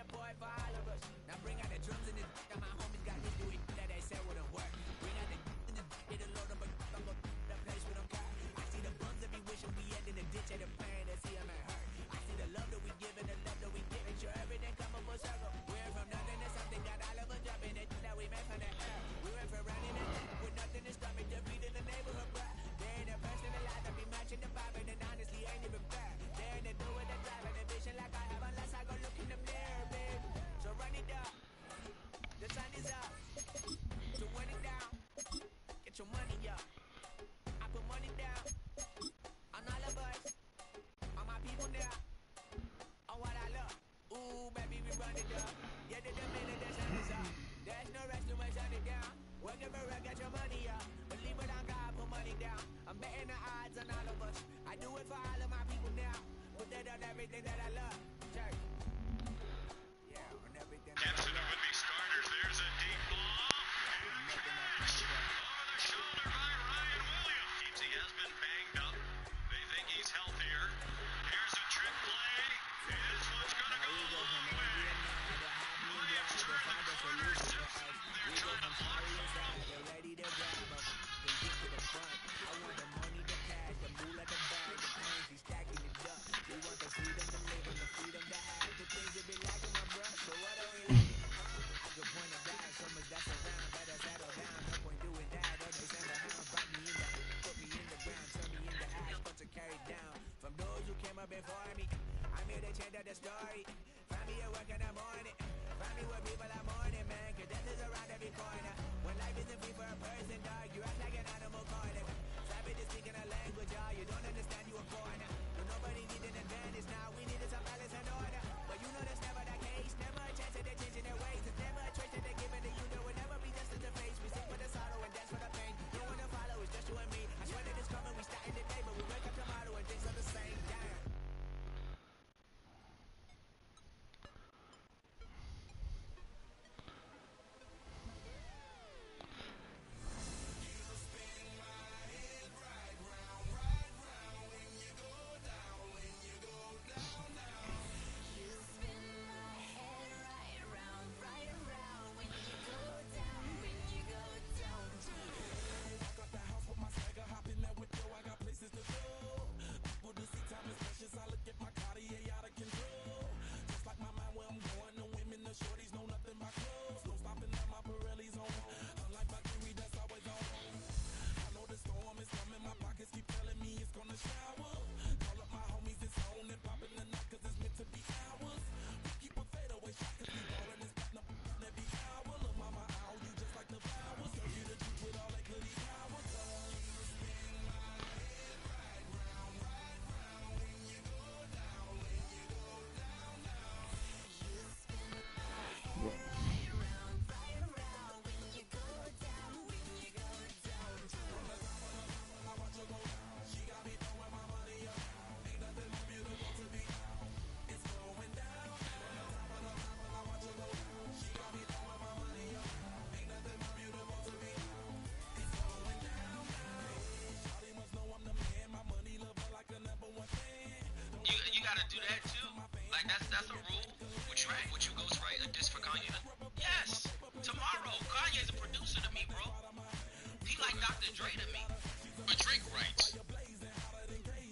a boy for all of us. Now bring out the drums and the and my homies got to do it that they said wouldn't work. Bring out the and the it'll load up a I'm gonna the place with them car. I see the bums that be wishing we end in the ditch and the pain that see them ain't hurt. I see the love that we give and the love that we give. Sure everything come up full circle. We're from nothing to something, got all of us jumping it that we made from the air. We went from running it with nothing to stop it, defeating the neighborhood, bruh. There ain't a person alive that be matching the vibe, and honestly ain't even fair. There ain't a do with the drive and a vision like I have unless I go look in the mirror, babe. So run it up, the sun is up. So run it down, get your money up. I put money down on all of us, on my people now, on what I love. Ooh, baby, we run it up. Yeah, the minute the sun is up. There's no rest to my shut it down. Working for it, get your money up. Believe it on God, put money down. I'm betting the odds on all of us. I do it for all of my people now. Put that on everything that I love. Church. Yeah, on everything that Gibson I love. would be starters. There's a deep ball. Over the shoulder by Ryan Williams. He has been banged up. They think he's healthier. Here's a trick play. This one's going to go a long way. Williams trying to corner Simpson. They're trying to block the ball. They're ready to grab up. They get to the front. I want the money, the cash, the moolah, the bag, the currency, stacking it up. We want the freedom to live and the freedom to have the things that be lacking, my bruh. So what are we lacking? I could point it back, so much that's around. Better settle down, no point doing that. Don't they send a hound, bite me in the, put me in the ground, turn me into ash, but to carry down. From those who came up before me, I'm here to change up the story. Find me at work in the morning. Find me where people are mourning, man. Cause death is around every corner. When life isn't free for a person, dog, you act like an animal corner. Savage is speaking a language, y'all. You don't understand, you a foreigner. But nobody needs an advantage now. We needed some balance and order. But you know that's never the case. Never a chance that they're changing their ways. It's never a choice that they're giving to you. There will never be justice to face. We sing for the sorrow and dance for the pain. No one to follow, it's just you and me. I swear that it's coming. We starting today, but we wake up tomorrow and things are the same. Damn. You gotta do that too. Like that's a rule. Would you ghost write a diss for Kanye? Yes. Tomorrow, Kanye's a producer to me, bro. He like Dr. Dre to me. But Drake writes.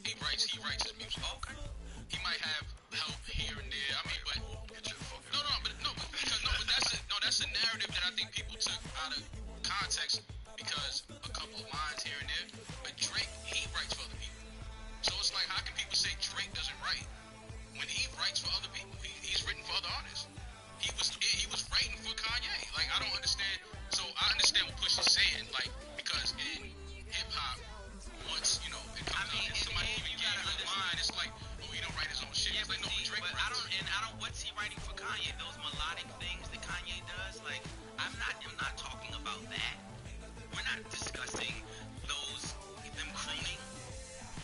He writes his music. Okay. He might have help here and there. I mean, but that's a narrative that I think people took out of context because a couple of lines here and there. But Drake, he writes for other people. So it's like, how can people say Drake doesn't write when he writes for other people? He's written for other artists. He was writing for Kanye. Like, I don't understand. So I understand what Push is saying, like, because in hip hop, once it comes out and somebody even gave you a line, it's like, oh, he don't write his own shit. Yeah, it's like, no, but Drake writes. I don't. What's he writing for Kanye? Those melodic things that Kanye does. Like, I'm not talking about that. We're not discussing them crooning.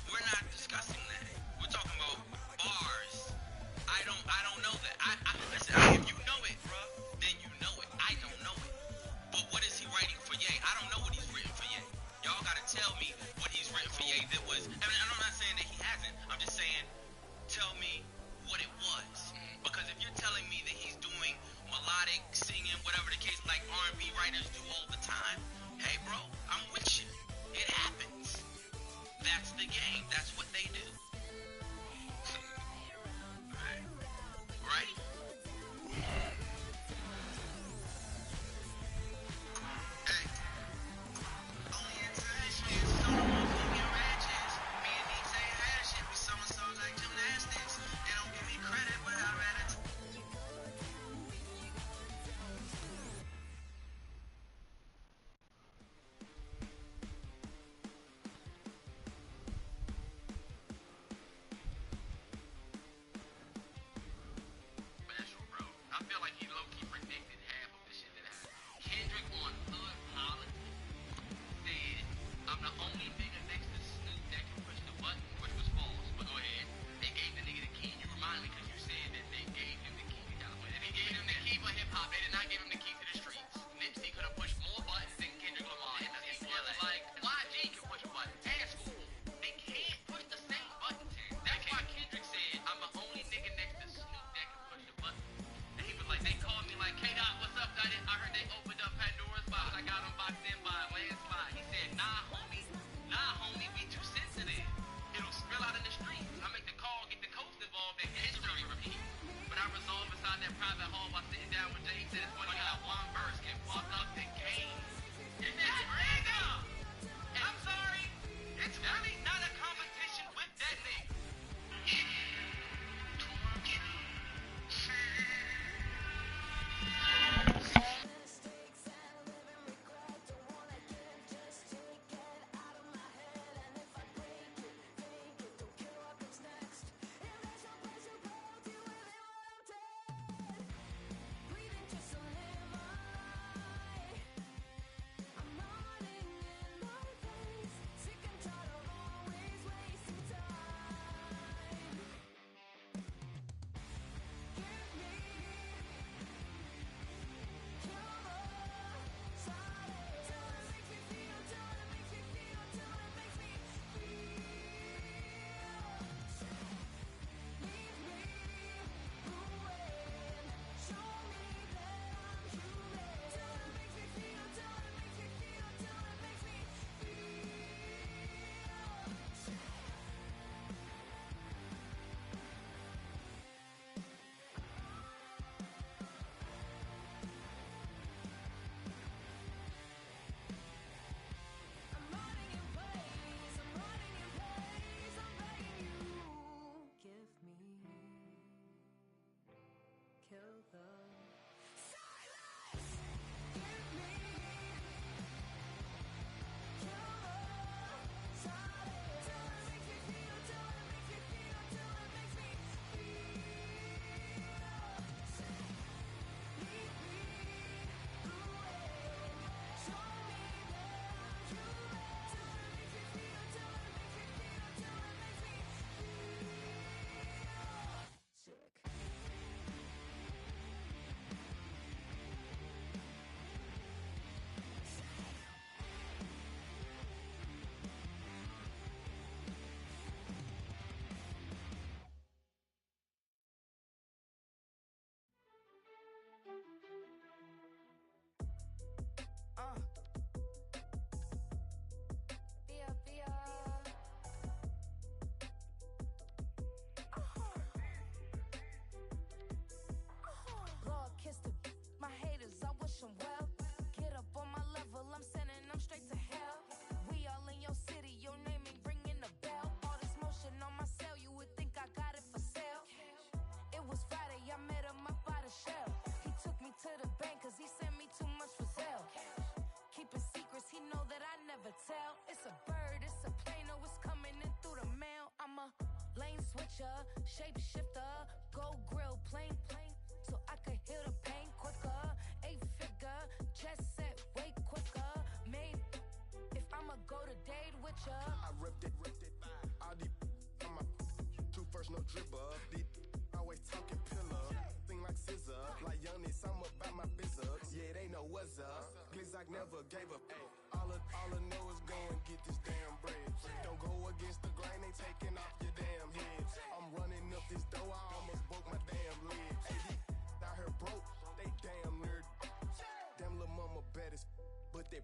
We're not discussing that. We're talking about bars. I don't know that. Listen, if you know it, bro, then you know it. I don't know it. But what is he writing for Ye? I don't know what he's written for Ye. Y'all gotta tell me what he's written for Ye that was. I mean, I'm not saying that he hasn't. I'm just saying, tell me what it was. Because if you're telling me that he's about that private home while sitting down with Jay. He said it's funny how one verse can fuck up the game. And that's nigga! I'm sorry, it's really not a competition with that nigga. Shapeshifter, go grill, plain, so I could heal the pain quicker. 8-figure, chest set way quicker. Made if I'ma go to date with ya. I ripped it. All these on my two first, no dribble. These always talking pillar. Thing like scissor, like Youngest, I'm about my business. Yeah, they know what's up. Glizzock never gave up. All I know is go and get this damn bread. Don't go against the grain, they taking off your damn head. I'm running up this door, I almost broke my damn leg. Hey, these out here broke, they damn nerd. Damn little mama bad as but they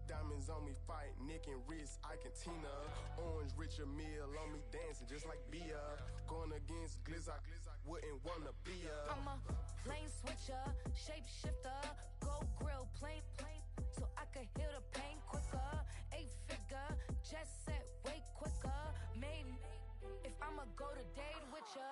diamonds on me fight, neck and wrist, I can Tina. Orange Richard Mill on me dancing just like Bia. Going against Glizzock, wouldn't wanna be a. I'm a lane switcher, shapeshifter, go grill, plain, so I could heal the pain quicker. 8-figure, chest set way quicker. Made if I'ma go to date with ya.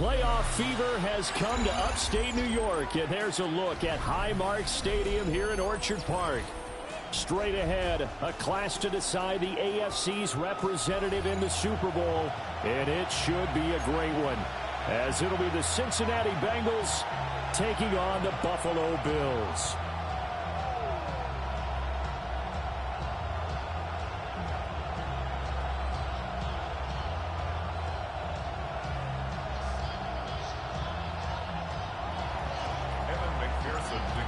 Playoff fever has come to upstate New York, and there's a look at Highmark Stadium here in Orchard Park. Straight ahead, a clash to decide the AFC's representative in the Super Bowl, and it should be a great one, as it'll be the Cincinnati Bengals taking on the Buffalo Bills.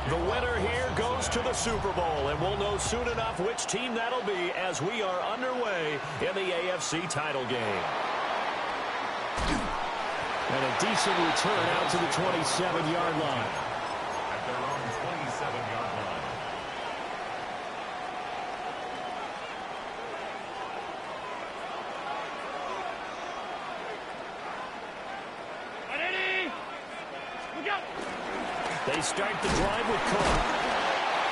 The winner here goes to the Super Bowl, and we'll know soon enough which team that'll be as we are underway in the AFC title game. And a decent return out to the 27-yard line. At their own 27-yard line. They start the drive with Cook.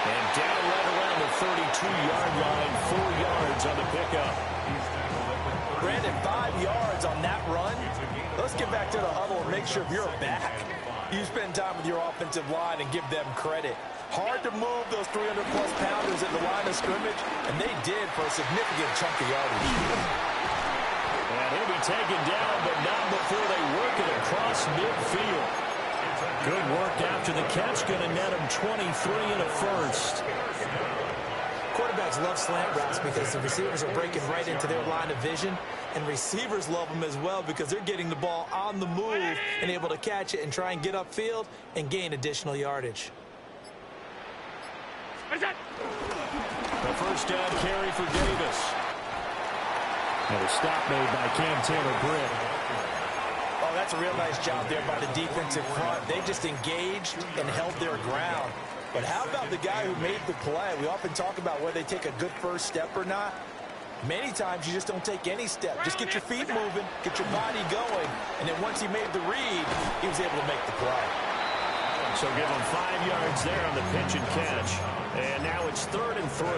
And down right around the 32-yard line, 4 yards on the pickup. Brandon, 5 yards on that run. Let's get back to the huddle and make sure you're back. You spend time with your offensive line and give them credit. Hard to move those 300-plus pounders at the line of scrimmage, and they did for a significant chunk of yardage. And he'll be taken down, but not before they work it across midfield. Good work after the catch, going to net him 23 and a first. Quarterbacks love slant routes because the receivers are breaking right into their line of vision, and receivers love them as well because they're getting the ball on the move and able to catch it and try and get upfield and gain additional yardage. The first down carry for Davis. And a stop made by Cam Taylor-Britt. Oh, that's a real nice job there by the defensive front. They just engaged and held their ground. But how about the guy who made the play? We often talk about whether they take a good first step or not. Many times you just don't take any step. Just get your feet moving, get your body going, and then once he made the read, he was able to make the play. So give him 5 yards there on the pitch and catch. And now it's 3rd and 3.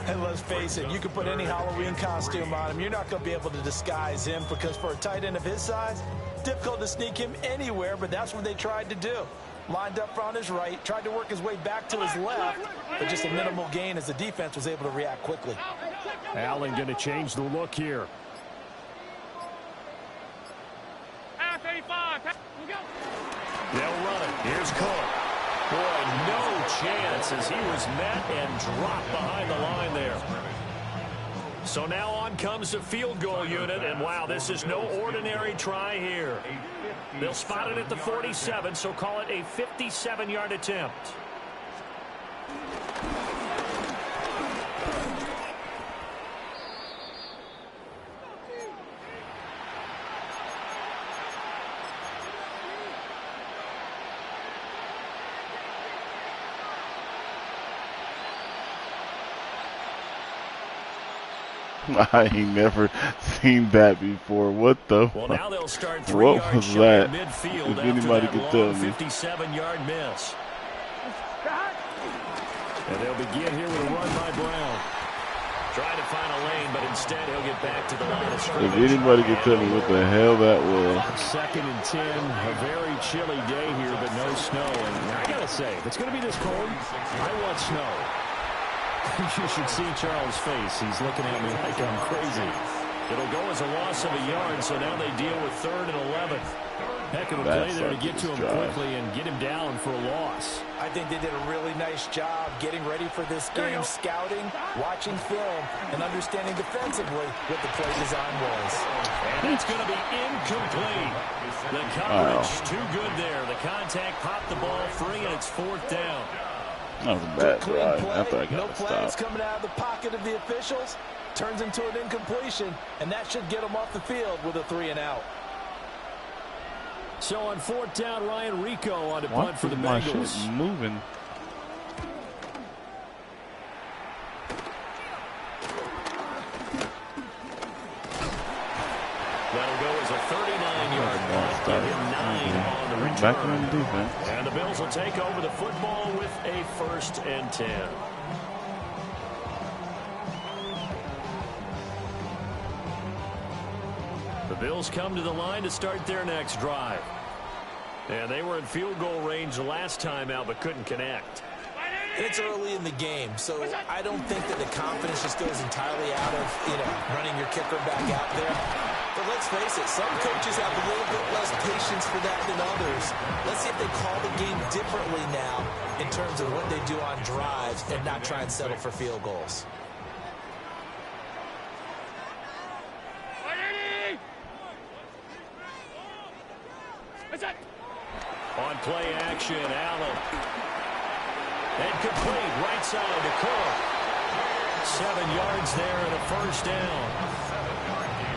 And let's face it, you can put any Halloween costume on him. You're not going to be able to disguise him because for a tight end of his size, difficult to sneak him anywhere, but that's what they tried to do. Lined up on his right, tried to work his way back to his left, but just a minimal gain as the defense was able to react quickly. Allen going to change the look here. They'll run it. Here's Cook. Boy, no chance as he was met and dropped behind the line there. So now on comes the field goal unit, and wow, this is no ordinary try here. They'll spot it at the 47, so call it a 57-yard attempt. I ain't never seen that before. What the Well, now they'll start 3 what yards was shy that? of midfield If after anybody that could tell long me. 57-yard miss. And they'll begin here with a run by Brown. Trying to find a lane, but instead he'll get back to the line of scrimmage. If anybody could tell me what the hell that was. 2nd and 10, a very chilly day here, but no snow. And I gotta say, if it's gonna be this cold, I want snow. You should see Charles' face. He's looking at me like I'm crazy. It'll go as a loss of a yard, so now they deal with 3rd and 11. Heck of a play there to get to him quickly and get him down for a loss. I think they did a really nice job getting ready for this game, scouting, watching film, and understanding defensively what the play design was. And it's going to be incomplete. The coverage too good there. The contact popped the ball free, and it's 4th down. That was a bad drive. After I got no to flags stop. coming out of the pocket of the officials. Turns into an incompletion, and that should get them off the field with a 3 and out. So on 4th down, Ryan Rico on to punt for the my Bengals. shit moving? That'll go as a 39-yard punt. Give him 9 on the return. Back in the defense. And the Bills will take over the football with a 1st and 10. The Bills come to the line to start their next drive. And they were in field goal range last time out but couldn't connect. And it's early in the game, so I don't think that the confidence just goes entirely out of, running your kicker back out there. But let's face it, some coaches have a little bit less patience for that than others. Let's see if they call the game differently now in terms of what they do on drives and not try and settle for field goals. On play action, Allen. And complete, right side to Cook. 7 yards there and a first down.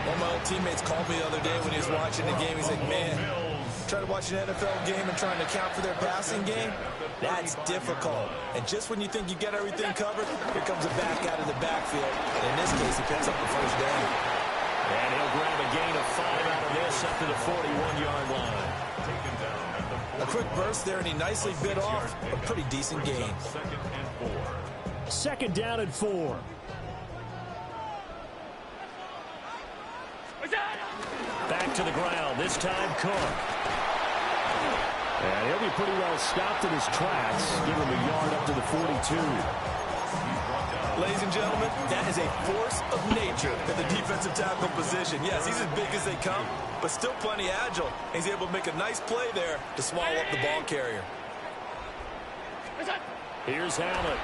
One of my old teammates called me the other day when he was watching the game. He's like, man, trying to watch an NFL game and trying to account for their passing game, that's difficult. And just when you think you get everything covered, here comes a back out of the backfield. And in this case, he picks up the first down. And he'll grab a gain of 5 out of this up to the 41-yard line. A quick burst there, and he nicely bit off a pretty decent gain. Second down and 4. Back to the ground, this time Cook. And he'll be pretty well stopped in his tracks. Give him a yard up to the 42. Ladies and gentlemen, that is a force of nature at the defensive tackle position. Yes, he's as big as they come, but still plenty agile. He's able to make a nice play there to swallow up the ball carrier. Here's Allen.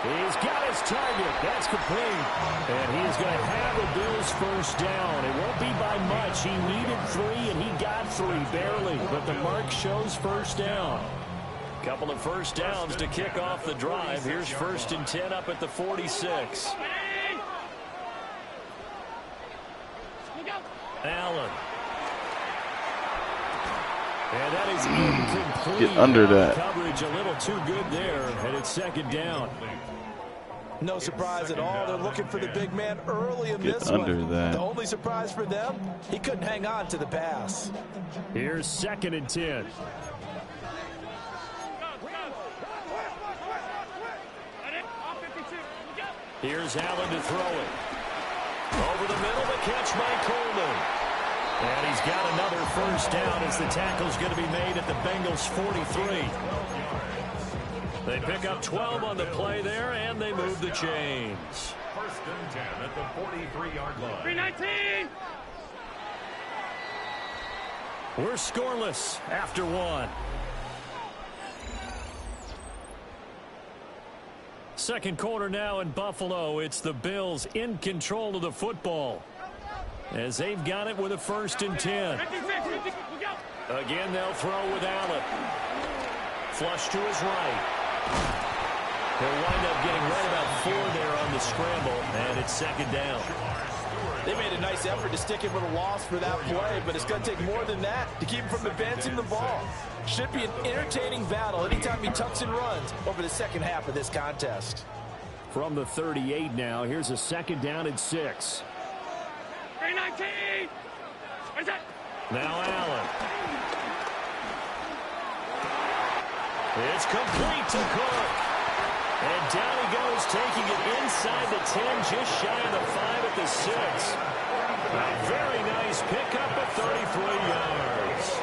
He's got his target. That's complete. And he's going to have the Bills first down. It won't be by much. He needed 3, and he got 3, barely. But the mark shows first down. Couple of first downs to kick off the drive. Here's 1st and 10 up at the 46. Allen. And that is incomplete. Get under that. Coverage a little too good there, and it's 2nd down. No surprise at all. They're looking for the big man early in Get this under one. that. The only surprise for them, he couldn't hang on to the pass. Here's 2nd and 10. Here's Allen to throw it. Over the middle, the catch by Coleman. And he's got another first down as the tackle's going to be made at the Bengals' 43. They pick up 12 on the play there, and they move the chains. 1st and 10 at the 43-yard line. 319. We're scoreless after 1. Second quarter now in Buffalo. It's the Bills in control of the football as they've got it with a 1st and 10. Again, they'll throw with Allen. Flush to his right. He'll wind up getting right about 4 there on the scramble, and it's 2nd down. They made a nice effort to stick him with a loss for that play, but it's going to take more than that to keep him from advancing the ball. Should be an entertaining battle anytime he tucks and runs over the second half of this contest. From the 38 now, here's a 2nd down and 6. 319. Now Allen. It's complete to Cook. And down he goes, taking it inside the 10, just shy of the 5 at the 6. A very nice pickup at 33 yards.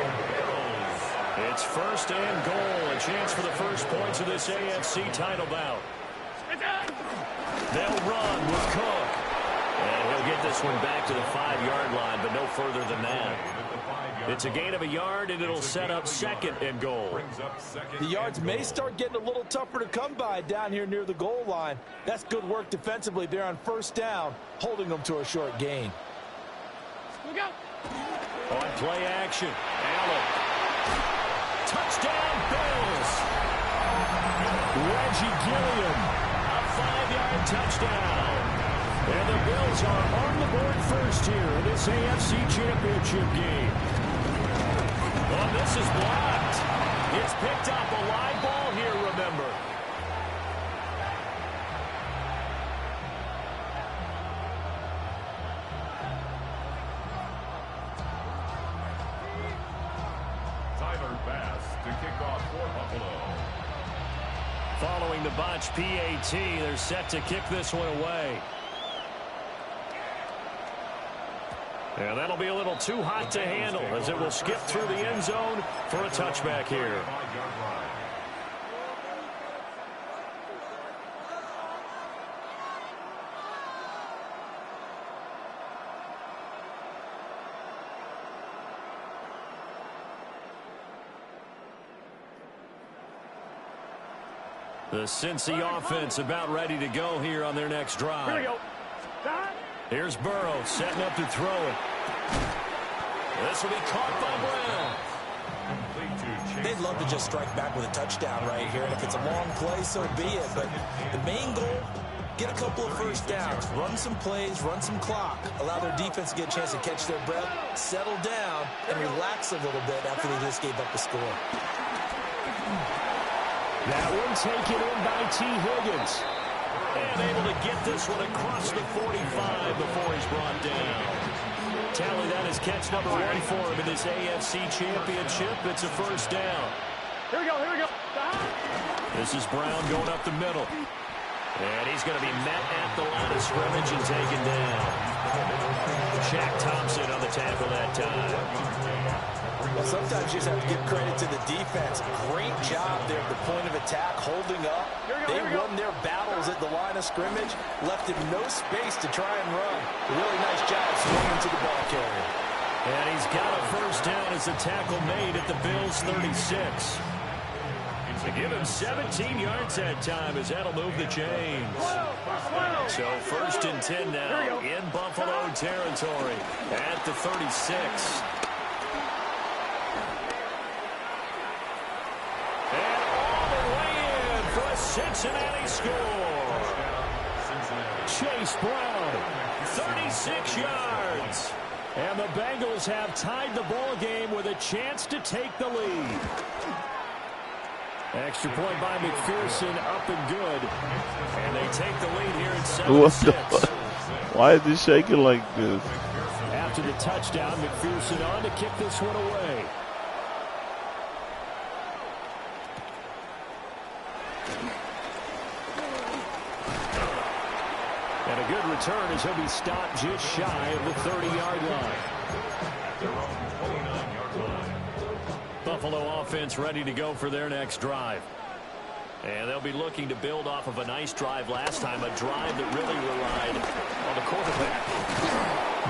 It's 1st and goal, a chance for the first points of this AFC title bout. They'll run with Cook. And he'll get this one back to the 5-yard line, but no further than that. It's a gain of a yard, and it'll set up 2nd and goal. The yards may start getting a little tougher to come by down here near the goal line. That's good work defensively there on 1st down, holding them to a short gain. On play action, Allen. Touchdown, Bills. Reggie Gilliam, a 5-yard touchdown. And the Bills are on the board first here in this AFC Championship game. Oh, this is blocked. It's picked up, a live ball here, remember. Tyler Bass to kick off for Buffalo. Following the botch PAT, they're set to kick this one away. And that'll be a little too hot to handle as it will skip through the end zone for a touchback here. The Cincy offense about ready to go here on their next drive. Here we go. Here's Burrow setting up to throw it. This will be caught by Brown. They'd love to just strike back with a touchdown right here, and if it's a long play, so be it. But the main goal, get a couple of first downs, run some plays, run some clock, allow their defense to get a chance to catch their breath, settle down, and relax a little bit after they just gave up the score. That one taken in by T. Higgins. And able to get this one across the 45 before he's brought down. Tally, that is catch number 1 for him in this AFC Championship. It's a first down. Here we go, here we go. This is Brown going up the middle. And he's going to be met at the line of scrimmage and taken down. Shaq Thompson on the tackle that time. Well, sometimes you just have to give credit to the defense. Great job there at the point of attack, holding up. They won their battles at the line of scrimmage, left him no space to try and run. Really nice job swinging to the ball carrier. And he's got a first down as the tackle made at the Bills' 36. To give him 17 yards that time as that'll move the chains. So first and 10 now in Buffalo territory at the 36. And all the way in for a Cincinnati score. Chase Brown, 36 yards. And the Bengals have tied the ball game with a chance to take the lead. Extra point by McPherson, up and good. And they take the lead here at 7-6. Why is he shaking like this? After the touchdown, McPherson on to kick this one away. And a good return as he'll be stopped just shy of the 30-yard line. Buffalo offense ready to go for their next drive. And they'll be looking to build off of a nice drive last time, a drive that really relied on the quarterback.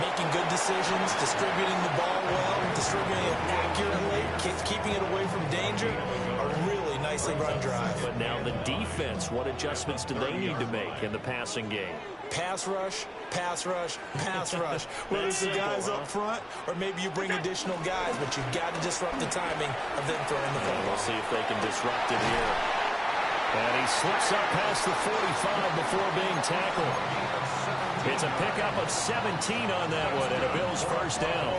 Making good decisions, distributing the ball well, distributing it accurately, keeping it away from danger. A really nicely run drive. But now the defense, what adjustments do they need to make in the passing game? Pass rush, pass rush, pass rush. Whether it's the guys up front or maybe you bring additional guys, but you've got to disrupt the timing of them throwing the ball. We'll see if they can disrupt it here. And he slips up past the 45 before being tackled. It's a pickup of 17 on that one and a Bills first down.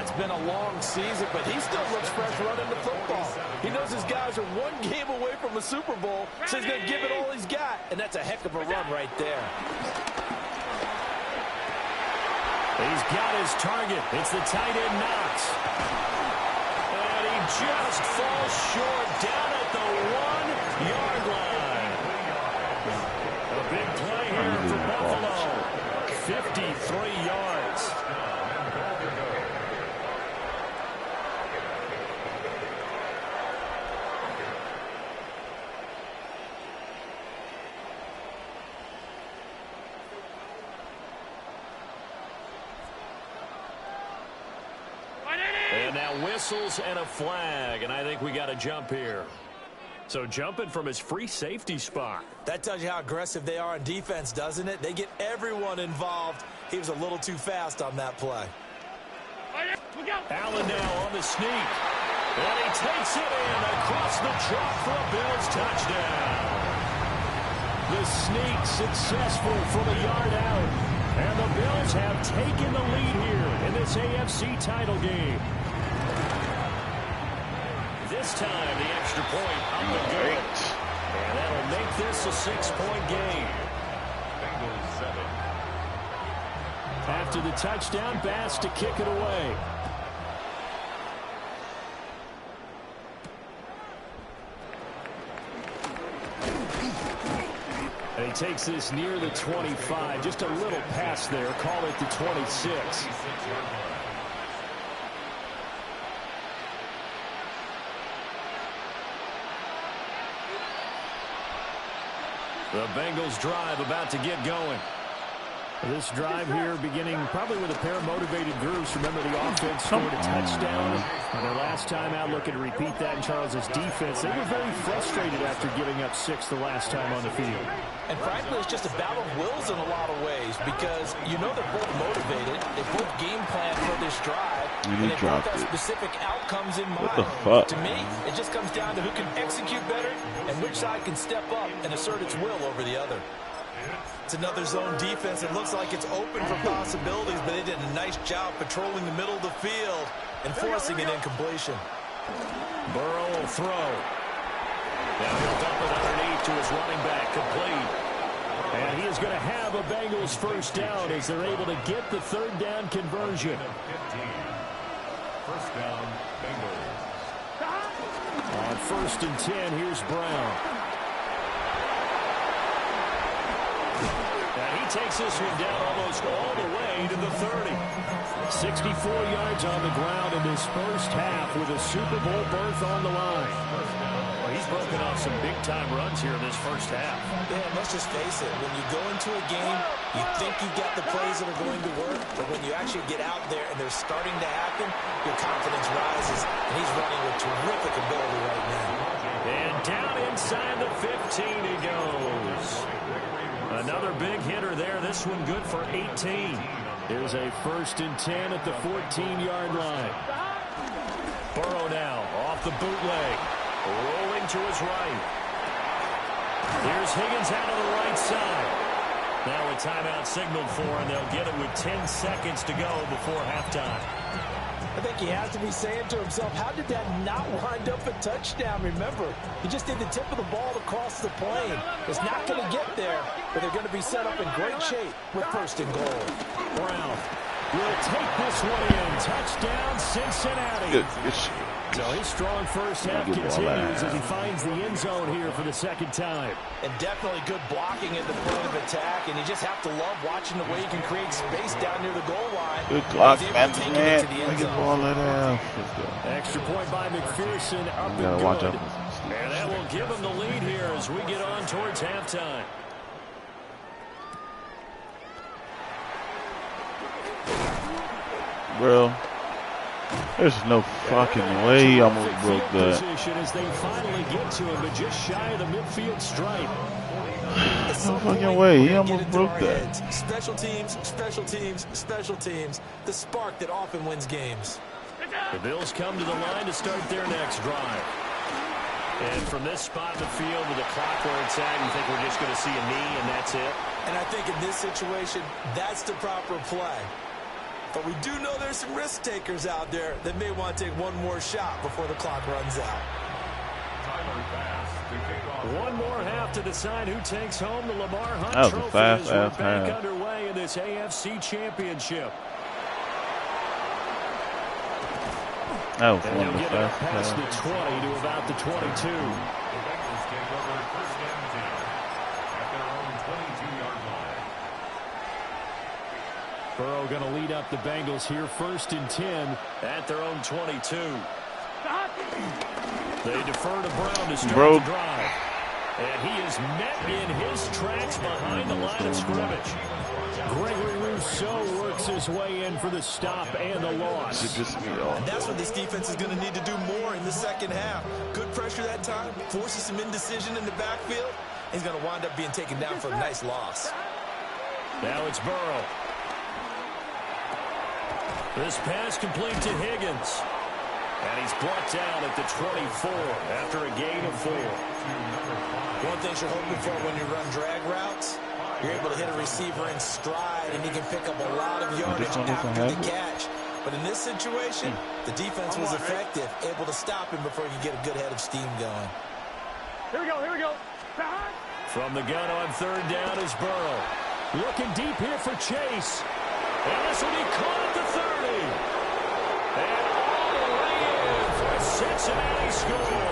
It's been a long season, but he still looks fresh running the football. He knows his guys are one game away from a Super Bowl, so he's going to give it all he's got, and that's a heck of a run right there. He's got his target. It's the tight end Knox. And he just falls short down at the 1-yard line. A big play here for Buffalo. 53 yards. And now whistles and a flag, and I think we got a jump here. So jumping from his free safety spot. That tells you how aggressive they are on defense, doesn't it? They get everyone involved. He was a little too fast on that play. Allen now on the sneak. And he takes it in across the chalk for a Bills touchdown. The sneak successful from a yard out. And the Bills have taken the lead here in this AFC title game. This time, the extra point up and good. And that'll make this a 6-point game. After the touchdown, Bass to kick it away. And he takes this near the 25. Just a little past there. Call it the 26. The Bengals drive about to get going. This drive here beginning probably with a pair of motivated groups. Remember, the offense scored a touchdown. Their last time out, looking to repeat that in Charles's defense. They were very frustrated after giving up 6 the last time on the field. And frankly, it's just a battle of wills in a lot of ways because you know they're both motivated. They both game plan for this drive. And they both have specific outcomes in mind. What the fuck? To me, it just comes down to who can execute better and which side can step up and assert its will over the other. It's another zone defense. It looks like it's open for possibilities, but they did a nice job patrolling the middle of the field and forcing an incompletion. Burrow will throw. Now he'll dump it underneath to his running back, complete. And he is going to have a Bengals first down as they're able to get the third down conversion. First down, Bengals. On 1st and 10, here's Brown. And he takes this one down almost all the way to the 30. 64 yards on the ground in his first half with a Super Bowl berth on the line. Well, he's broken off some big-time runs here in this first half. Yeah, let's just face it. When you go into a game, you think you've got the plays that are going to work, but when you actually get out there and they're starting to happen, your confidence rises, and he's running with terrific ability right now. And down inside the 15 he goes. Another big hitter there. This one good for 18. Here's a 1st and 10 at the 14-yard line. Burrow now off the bootleg. Rolling to his right. Here's Higgins out of the right side. Now a timeout signaled for, and they'll get it with 10 seconds to go before halftime. I think he has to be saying to himself, how did that not wind up a touchdown? Remember, he just did the tip of the ball to cross the plane. It's not going to get there, but they're going to be set up in great shape with 1st and goal. Brown will take this one in. Touchdown, Cincinnati. Good. So his strong first half continues as he finds the end zone here for the second time. And definitely good blocking at the point of attack, and you just have to love watching the way he can create space down near the goal line. Good clock, man. Make it ball it out. Extra point by McPherson, up and good. Watch out. And that will give him the lead here as we get on towards halftime. Bro, there's no fucking way he almost broke that. As they finally get to him, but just shy of the midfield stripe. No fucking way, he almost broke that. Special teams, special teams, special teams. The spark that often wins games. The Bills come to the line to start their next drive. And from this spot in the field with the clock where it's at, you think we're just going to see a knee and that's it? And I think in this situation, that's the proper play. But we do know there's some risk takers out there that may want to take one more shot before the clock runs out. One more half to decide who takes home the Lamar Hunt that was Trophy a fast as we're ass back half. underway in this AFC Championship. That was And one of he'll the get it fastest past the halves. 20 to about the 22. The Bengals take over 1st and 10 at their own 22-yard line. Burrow going to lead up the Bengals here 1st and 10 at their own 22. They defer to Brown to start the drive. And he is met in his tracks behind the line of scrimmage. Gregory Rousseau works his way in for the stop and the loss. And that's what this defense is going to need to do more in the second half. Good pressure that time, forces some indecision in the backfield. He's going to wind up being taken down for a nice loss. Now it's Burrow. This pass complete to Higgins. And he's brought down at the 24 after a gain of 4. One thing you're hoping for when you run drag routes, you're able to hit a receiver in stride, and he can pick up a lot of yardage after the catch. But in this situation, the defense was effective, able to stop him before he could get a good head of steam going. Here we go. From the gun on 3rd down is Burrow. Looking deep here for Chase. And this will be caught at the 30. And all the way in for a Cincinnati score.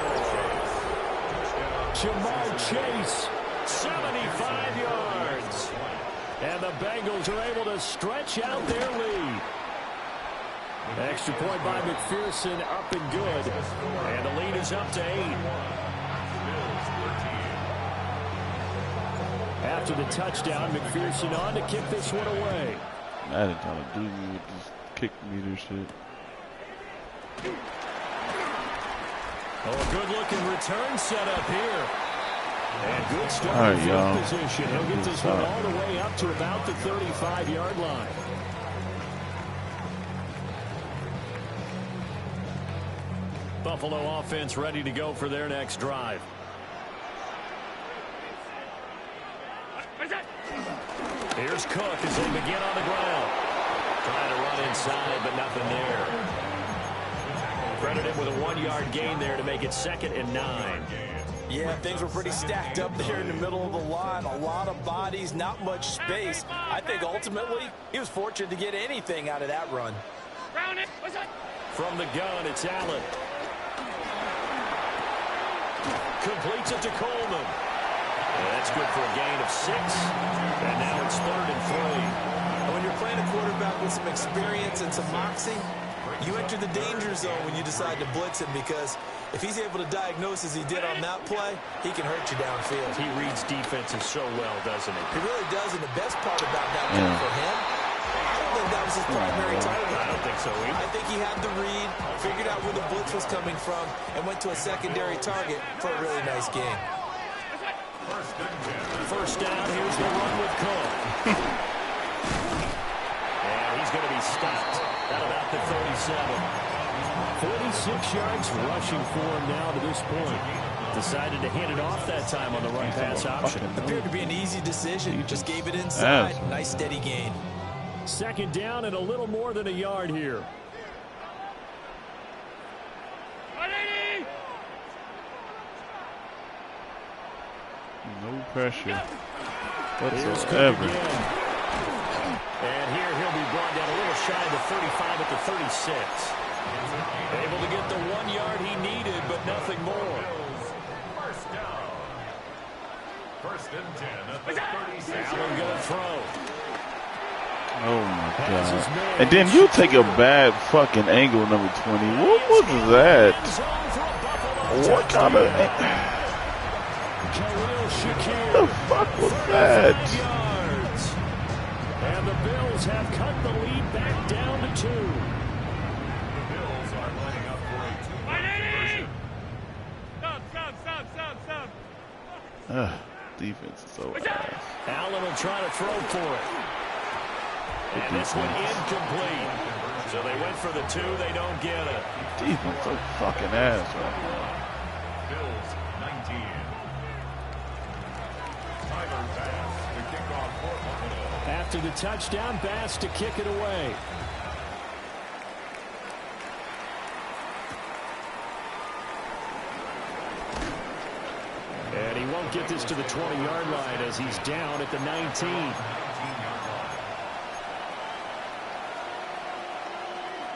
Jamar Chase 75 yards. And the Bengals are able to stretch out their lead. Extra point by McPherson, up and good. And the lead is up to 8. After the touchdown, McPherson on to kick this one away. Madden trying to do me with this kick meter shit. Oh, good-looking return set up here. And good start All right, in y'all. field position. He'll get this one all the way up to about the 35-yard line. Buffalo offense ready to go for their next drive. Here's Cook as they begin on the ground. Trying to run inside, but nothing there. Credited with a 1-yard gain there to make it 2nd and 9. Yeah, things were pretty stacked up there in the middle of the line. A lot of bodies, not much space. I think ultimately he was fortunate to get anything out of that run. From the gun, it's Allen. Completes it to Coleman. And that's good for a gain of 6. And now it's 3rd and 3. When you're playing a quarterback with some experience and some moxie, you enter the danger zone when you decide to blitz him, because if he's able to diagnose as he did on that play, he can hurt you downfield. He reads defenses so well, doesn't he? He really does, and the best part about that one for him, I don't think that was his primary target. I don't think so either. I think he had the read, figured out where the blitz was coming from, and went to a secondary target for a really nice gain. First down, here's the run with Cook. And he's going to be stopped at about the 37. 46 yards rushing for him now to this point. Decided to hand it off that time on the run-pass option. Appeared to be an easy decision. Just gave it inside. Nice steady gain. 2nd down and a little more than a yard here. No pressure whatsoever. And here he'll be brought down a little shy of the 35 at the 36. Able to get the 1 yard he needed, but nothing more. First down. 1st and 10 at the 36. Allen going to throw. Oh my God. And then you take a bad fucking angle, number 20. What was that? What kind of... What the fuck was that? And the Bills have cut the lead back down to 2. The Bills are lining up for a 2-point conversion. Defense is so ass. Allen will try to throw for it. And this one incomplete. So they went for the 2. They don't get it. Defense so fucking ass right now. Bills 19. Tyler Bass to kick off for Buffalo. After the touchdown, Bass to kick it away. And he won't get this to the 20-yard line as he's down at the 19.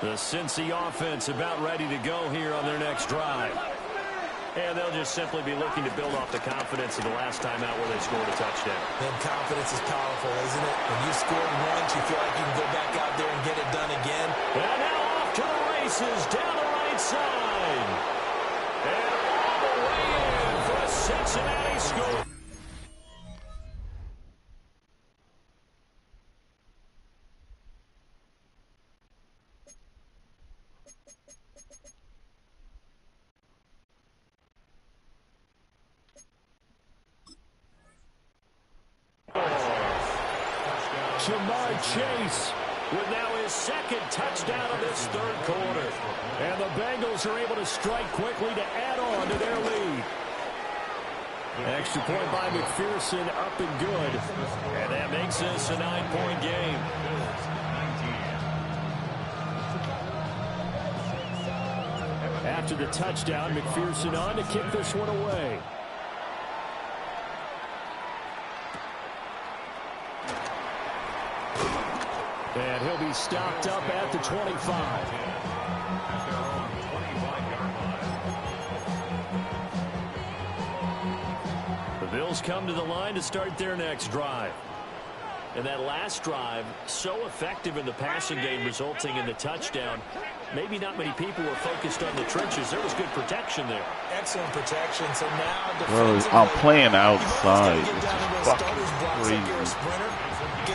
The Cincy offense about ready to go here on their next drive. And they'll just simply be looking to build off the confidence of the last time out where they scored a touchdown. And confidence is powerful, isn't it? When you scored once, you feel like you can go back out there and get it done again. And now off to the races down the right side. And all the way in for a Cincinnati score. Jamar Chase with now his 2nd touchdown of this 3rd quarter. And the Bengals are able to strike quickly to add on to their lead. Extra point by McPherson, up and good. And that makes this a 9-point game. After the touchdown, McPherson on to kick this one away. And he'll be stopped up at the 25. The Bills Bengals come to the line to start their next drive. And that last drive, so effective in the passing game, resulting in the touchdown. Maybe not many people were focused on the trenches. There was good protection there. Excellent protection. So now bro, I'm playing outside. This is fucking crazy.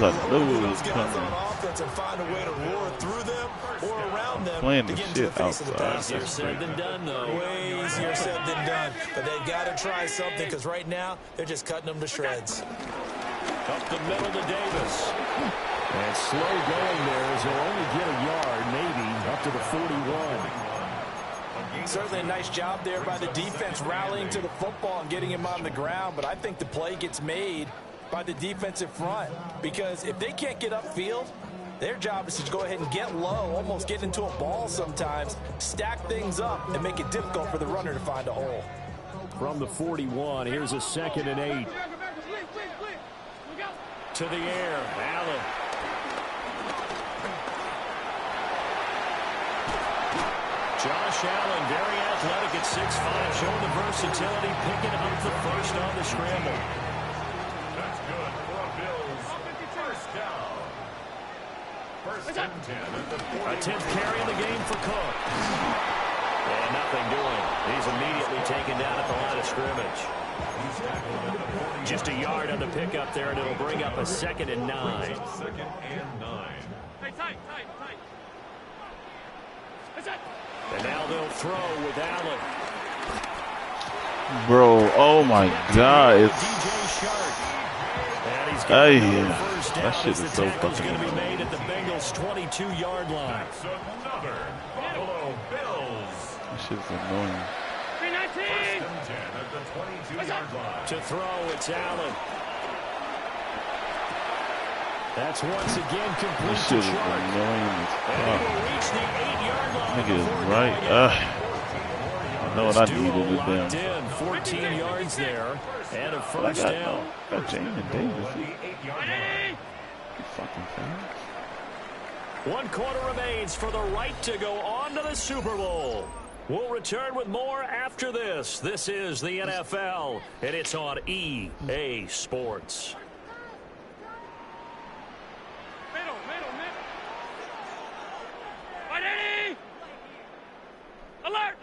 I knew it was coming. And find a way to roar through them or around them. Playing the shit outside. Easier said than done, though. Way easier said than done. But they've got to try something because right now they're just cutting them to shreds. Up the middle to Davis. And slow going there as he'll only get a yard, maybe, up to the 41. Certainly a nice job there by the defense rallying to the football and getting him on the ground. But I think the play gets made by the defensive front because if they can't get upfield, their job is to go ahead and get low, almost get into a ball sometimes, stack things up, and make it difficult for the runner to find a hole. From the 41, here's a 2nd and 8. To the air, Allen. Josh Allen, very athletic at 6'5", showing the versatility, picking up the first on the scramble. That's good for a Bills first down. First and 10 at the 40. A 10th carry in the game for Cook. And nothing doing. He's immediately taken down at the line of scrimmage. Just a yard on the pickup there, and it'll bring up a 2nd and 9. 2nd and 9. Tight. And now they'll throw with Allen. Bro, oh my God. It's... DJ Shark. And he's Hey, got the first down. that shit As is the so tackle's fucking going to be annoying. made at the Bengals' 22-yard line. That's another Buffalo Bills. That shit's annoying. 319. First and 10 at the 22-yard line. To throw, it's Allen. That's once again complete This to shit is Shark. annoying as And he fuck. will reach the 8-yard line. Nigga is before right. going in. I know what I needed to Locked do. in, 14 yards there, and a first I down. got Jamin Davis. The 8-yard line. You fucking fast. 1 quarter remains for the right to go on to the Super Bowl. We'll return with more after this. This is the NFL, and it's on EA Sports. Middle. 180. Alert.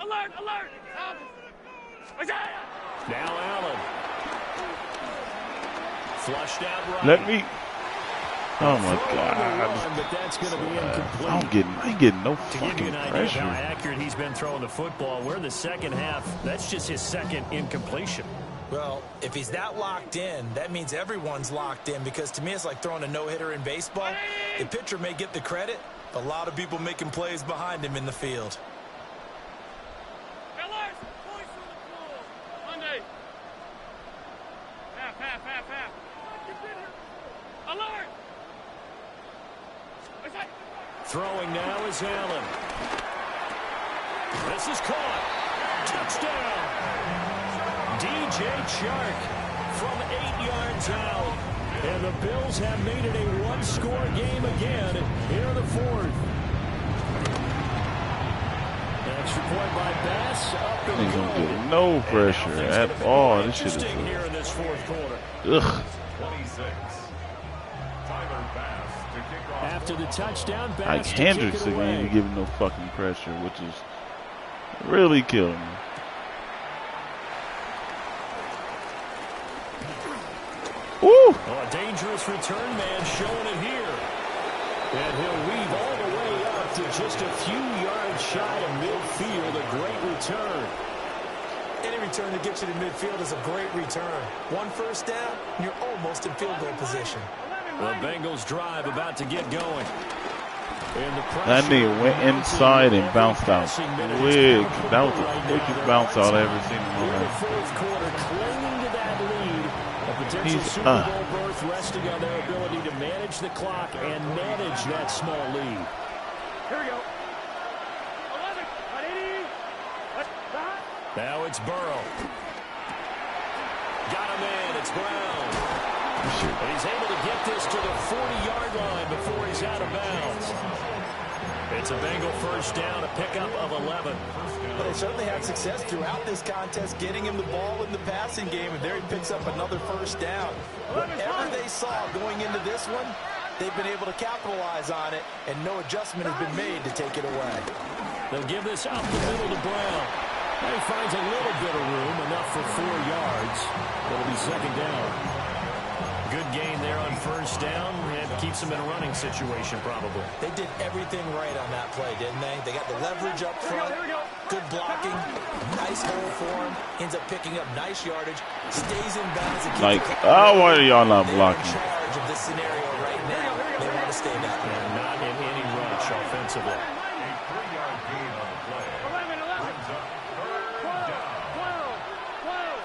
Now Allen. Flushed out right. Let me. Oh my God. But that's going to be incomplete. I ain't getting no To give you fucking an idea of pressure. how accurate he's been throwing the football, we're in the second half. That's just his second incompletion. Well, if he's that locked in, that means everyone's locked in because to me it's like throwing a no-hitter in baseball. The pitcher may get the credit, but a lot of people making plays behind him in the field. Alert. Points from the pool. Monday. Half. Alert. Throwing now is Allen. This is caught. Touchdown. DJ Chark from 8 yards out. And the Bills have made it a one-score game again here in the fourth. Extra point by Bass. Up and Ain't gonna good. get no pressure at all. This shit is Interesting here in this fourth quarter. ugh. 26. Tyler Bass to kick off. After the touchdown, Like Bass to kick Hendricks it ain't away. even giving no fucking pressure, which is really killing me. Woo! Oh, a dangerous return man showing it here. And he'll weave all the way up to just a few yards shy of midfield. A great return. Any return that gets you to midfield is a great return. One first down, and you're almost in field goal position. The Bengals drive about to get going. And the That pressure nigga went mounting inside and every bounced out passing minute. quick. It's That was the right quickest now. bounce I've ever seen in my Here in the life. fourth quarter, clinging to that lead. A potential He's, Super Bowl berth resting on their ability to manage the clock and manage that small lead. Here we go. 11. 180. Now it's Burrow. Got him in. It's Brown. And he's able to get this to the 40-yard line before he's out of bounds. It's a Bengal first down, a pickup of 11. But they certainly had success throughout this contest, getting him the ball in the passing game, and there he picks up another first down. Whatever they saw going into this one, they've been able to capitalize on it, and no adjustment has been made to take it away. They'll give this up the middle to Brown. He finds a little bit of room, enough for 4 yards. It'll be second down. Good gain there on first down. It keeps them in a running situation, probably. They did everything right on that play, didn't they? They got the leverage up front, good blocking, nice hole for him, ends up picking up nice yardage, stays in bounds. Like, why are y'all not blocking? They're in charge of this scenario right now. They want to stay that way. And not in any rush offensively. A 3-yard gain on the play. 11. Brings up third down. 12.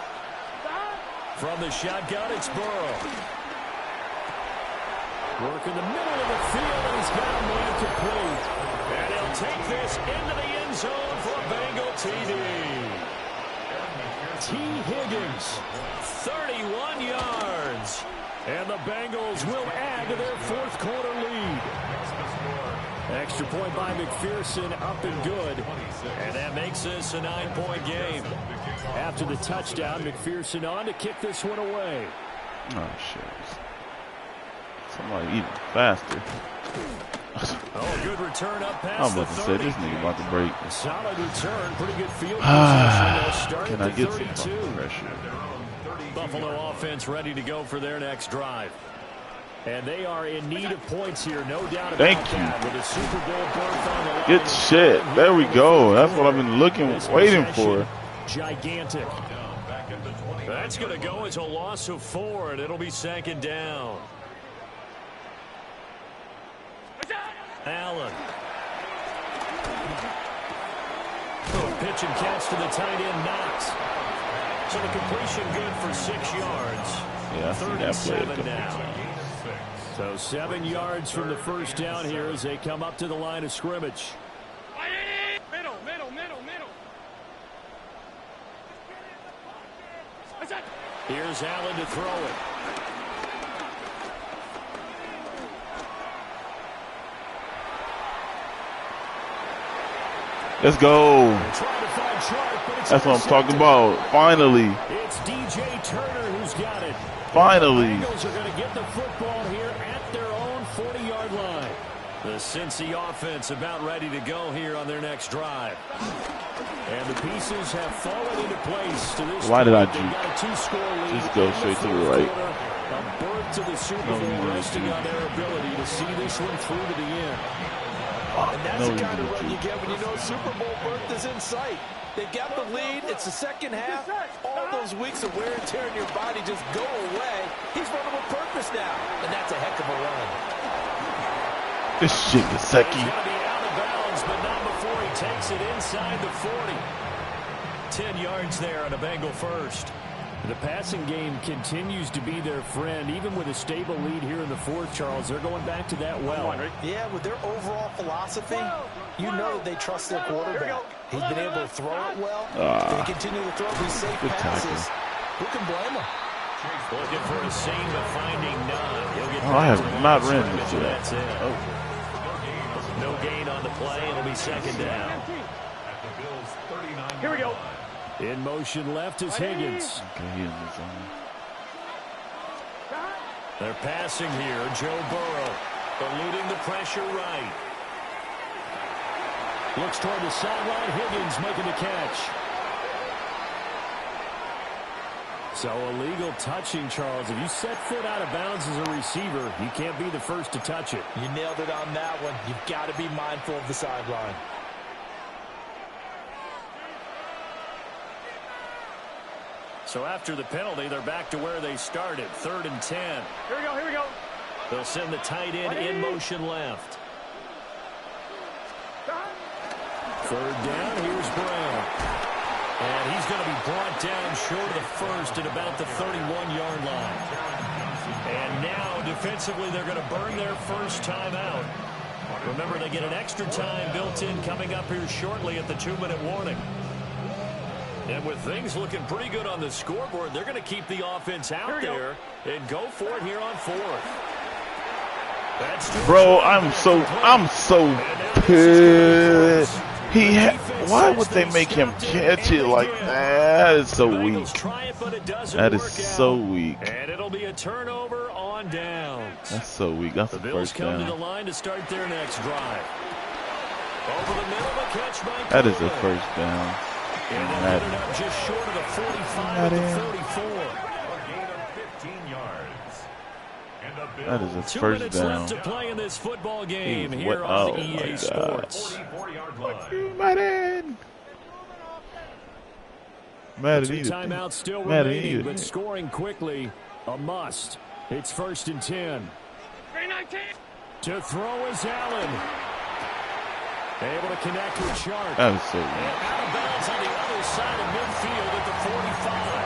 Stop. From the shotgun, it's Burrow. Work in the middle of the field, and he's got a man complete. And he'll take this into the end zone for a Bengal TD. T. Higgins, 31 yards. And the Bengals will add to their fourth quarter lead. Extra point by McPherson, up and good. And that makes this a 9-point game. After the touchdown, McPherson on to kick this one away. Oh, shit. Somebody even faster. Oh, good return up I'm past the about to 30. say, this nigga about to break. Solid return, pretty good field position. Can I get some 32. fucking pressure? Buffalo offense ready to go for their next drive. And they are in need of points here, no doubt about that. With a Super Bowl berth on the line. Good shit. There we go. That's what I've been waiting for. Gigantic. That's going to go as a loss of 4, and it'll be second down. Allen. Pitch and catch to the tight end, Knox. So the completion good for 6 yards. Yeah, I see that play a 37 couple now. times. So 7 yards from the first down here as they come up to the line of scrimmage. Middle. Here's Allen to throw it. Let's go. That's what I'm talking about. Finally. It's DJ Turner who's got it. Finally. The Bengals are going to get the football here at their own 40-yard line. The Cincy offense about ready to go here on their next drive. And the pieces have fallen into place to this. Why did I just go straight to the right? A berth to the Super Bowl, resting on their ability to see this one through to the end. And that's the kind of run you get when you know Super Bowl berth is in sight. They got the lead. It's the second half. All those weeks of wear and tear in your body just go away. He's running with purpose now, and that's a heck of a run. This shit is Gesicki. He's going to be out of bounds, but not before he takes it inside the 40. 10 yards there on a Bengal first. The passing game continues to be their friend, even with a stable lead here in the fourth, Charles. They're going back to that well. Yeah, with their overall philosophy, you know that they trust their quarterback. He's been able to throw it well. They continue to throw these safe passes. Who can blame him? Looking for a seam, but finding none. He'll get I have not ran this yet. That's it. No gain on the play. It'll be second down. Here we go. In motion left is Higgins. Okay, he in the zone. They're passing here. Joe Burrow eluding the pressure right. Looks toward the sideline. Higgins making the catch. So illegal touching, Charles. If you set foot out of bounds as a receiver, you can't be the first to touch it. You nailed it on that one. You've got to be mindful of the sideline. So after the penalty, they're back to where they started. 3rd and 10. Here we go. They'll send the tight end in motion left. 3rd down, here's Brown. And he's going to be brought down short of the first at about the 31-yard line. And now, defensively, they're going to burn their first timeout. Remember, they get an extra time built in coming up here shortly at the 2-minute warning. And with things looking pretty good on the scoreboard, they're going to keep the offense out there and go for it here on 4th. Bro, I'm so Why would they make him catch it like that? That is so weak. That is so weak. And it'll be a turnover on downs. That's so weak. That's the the Bills first come to the down. line to start their next drive. Over the middle, a catch by That is the Coleman. first down. And they'll get it up just short of the 45 at the 34. A gain of 15 yards. And the That is the 2 first minutes down. left to play in this football game He's here what- on oh my EA God. Sports. 44-yard line. Madden. Madden, Two you need to- timeouts still Madden, remaining, you- but scoring quickly, a must. It's 1st and 10. 319. To throw is Allen. Able to connect with Sharp. That is so And weak. out of bounds on the other side of midfield at the 45.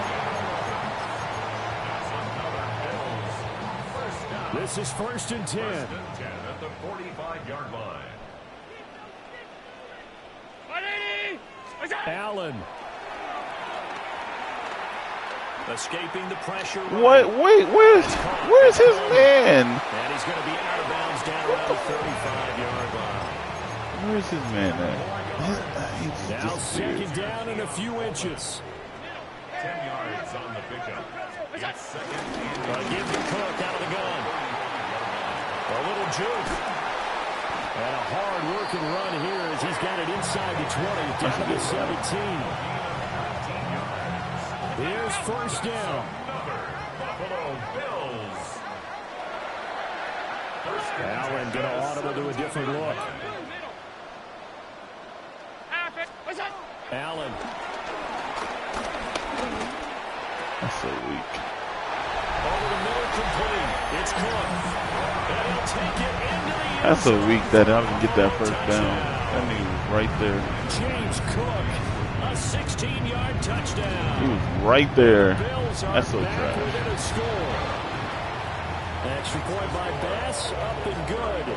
This is 1st and 10. 1st and 10 at the 45-yard line. 180. What's that? Allen. Escaping the pressure. What? Wait, where's his man? And he's going to be out of bounds down around the 35-yard line. Where's his man at? He's Now disappeared. 2nd down and a few inches. 10 yards on the pickup. It's 2nd and Give the Cook out of the gun. A little juke. And a hard-working run here as he's got it inside the 20, down to the 17. Here's 1st down. another Buffalo Bills. First and Allen 10 going to audible to a different look. Half it. What's that? Allen. That's so weak. Over the middle, complete. It's Cook. And he'll take it into the end That's so zone. weak that I can get that first down. That nigga was right there. James Cook, a 16-yard He touchdown. was right there. Bills are That's so back trash. within a score. Extra point by Bass, up and good.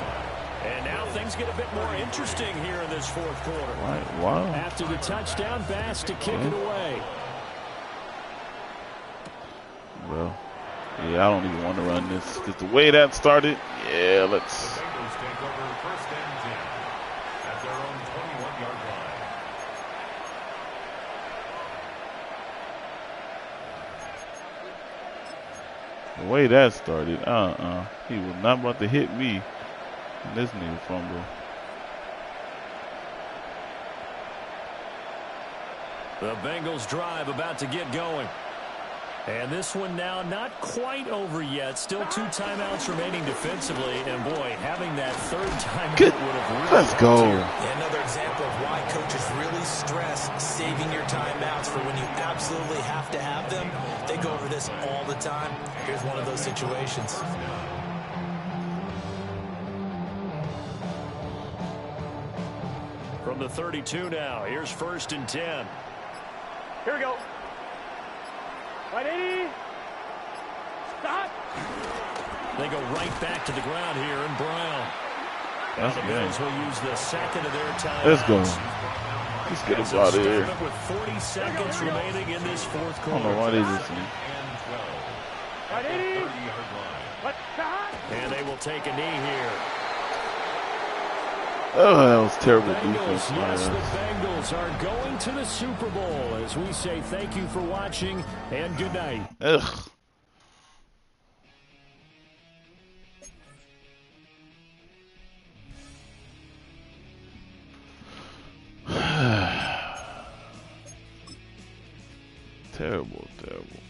And now things get a bit more interesting here in this 4th quarter. Wow. After the touchdown, Bass to kick it away. Well, yeah, I don't even want to run this. Just the way that started, yeah, let's. The Bengals take over 1st and 10 at their own 21-yard line. The way that started, he was not about to hit me. And this nigga fumble. The Bengals drive about to get going. And this one now not quite over yet. Still 2 timeouts remaining defensively. And boy, having that 3rd timeout Good. would have really Let's go. helped here. Yeah, another example of why coaches really stress saving your timeouts for when you absolutely have to have them. They go over this all the time. Here's one of those situations. From the 32 now, here's 1st and 10. Here we go. 180. Stop. They go right back to the ground here in Brown. And That's the good. Bills will use the 2nd of their timeouts. Let's go. Let's get As us out of they'll here. start With 40 seconds remaining in this 4th I quarter. don't know why they just. And 12 at the 180. 30-yard line. What? Stop. And they will take a knee here. Oh, that was terrible Bengals, defense. yes, the man. Bengals are going to the Super Bowl as we say thank you for watching and good night. Ugh. Terrible, terrible.